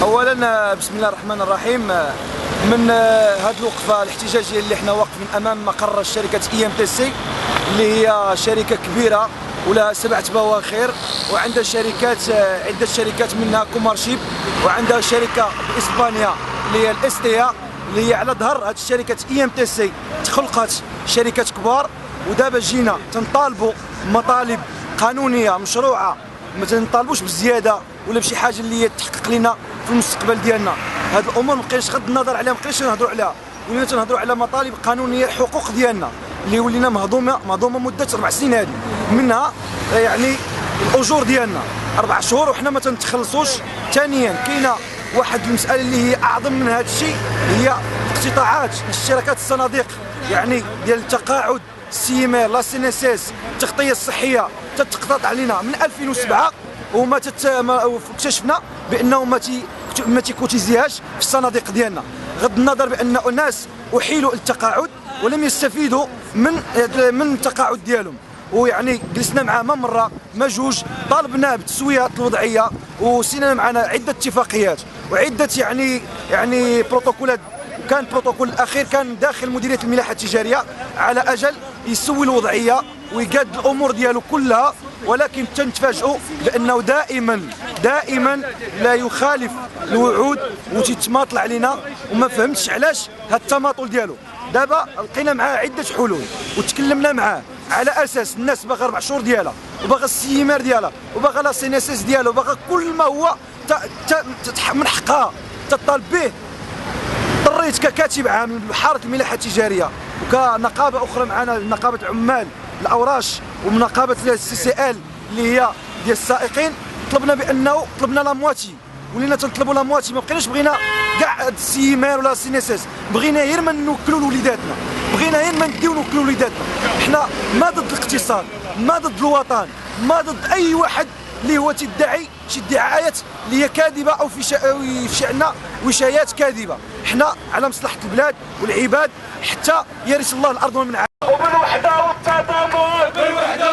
اولا بسم الله الرحمن الرحيم. من هذه الوقفه الاحتجاجيه اللي احنا واقفين امام مقر شركه EMTC اللي هي شركه كبيره ولها 7 بواخر، وعندها عده شركات منها كومارشيب، وعندها شركه باسبانيا اللي هي الاستيا اللي هي على ظهر هذه الشركه EMTC تخلقت شركات كبار. ودابا جينا تنطالبوا مطالب قانونيه مشروعه، ما تنطالبوش بزياده ولا بشي حاجه اللي تحقق لنا في المستقبل ديالنا. هاد الامور ما بقيناش غض النظر عليها، ما بقيناش نهضروا عليها، ولينا تنهضروا على مطالب قانونيه، الحقوق ديالنا اللي ولينا مهضومه مده 4 سنين هذه، منها يعني الاجور ديالنا 4 شهور وحنا ما تنتخلصوش. ثانيا كاينه واحد المساله اللي هي اعظم من هذا الشيء، هي اقتطاعات الشركات الصناديق، يعني ديال التقاعد، السيمير، لا سينيسيس، التغطيه الصحيه تتقتطع علينا من 2007، وما اكتشفنا بانه ما تيكوتيزيهاش في الصناديق ديالنا، غض النظر بان الناس احيلوا التقاعد ولم يستفيدوا من التقاعد ديالهم. ويعني جلسنا معاه ما مره ما جوج، طالبنا بتسويه الوضعيه، وسينا معنا عده اتفاقيات وعده يعني بروتوكولات. كان البروتوكول الاخير كان داخل مديريه الملاحه التجاريه على اجل يسوي الوضعيه ويقاد الامور ديالو كلها، ولكن تنتفاجئوا بانه دائما لا يخالف الوعود وتتماطل علينا، وما فهمتش علاش هذا التماطل ديالو. دابا لقينا معاه عده حلول وتكلمنا معاه على اساس الناس باغا 4 شهور ديالها، وباغا السيمير ديالها، وباغا لا سينيسيس ديالها، وباغا كل ما هو من حقها تطالب به. اضطريت ككاتب عام بحاره الملاحه التجاريه وكنقابه اخرى معنا نقابه عمال الاوراش ونقابه CCL اللي هي ديال السائقين، طلبنا لا مواتي، ولينا تنطلبوا لا مواتي. ما بقيناش بغينا كاع السيمير ولا السينيسيس، بغينا غير ما نوكلوا لوليداتنا، بغينا غير ما نديو نوكلوا لوليداتنا. حنا ما ضد الاقتصاد، ما ضد الوطن، ما ضد اي واحد اللي هو تدعي شي ادعاءات اللي هي كاذبه او في شأننا وشايات كاذبه. حنا على مصلحه البلاد والعباد حتى يرث الله الارض ومن وبالوحده والتضامن، بالوحده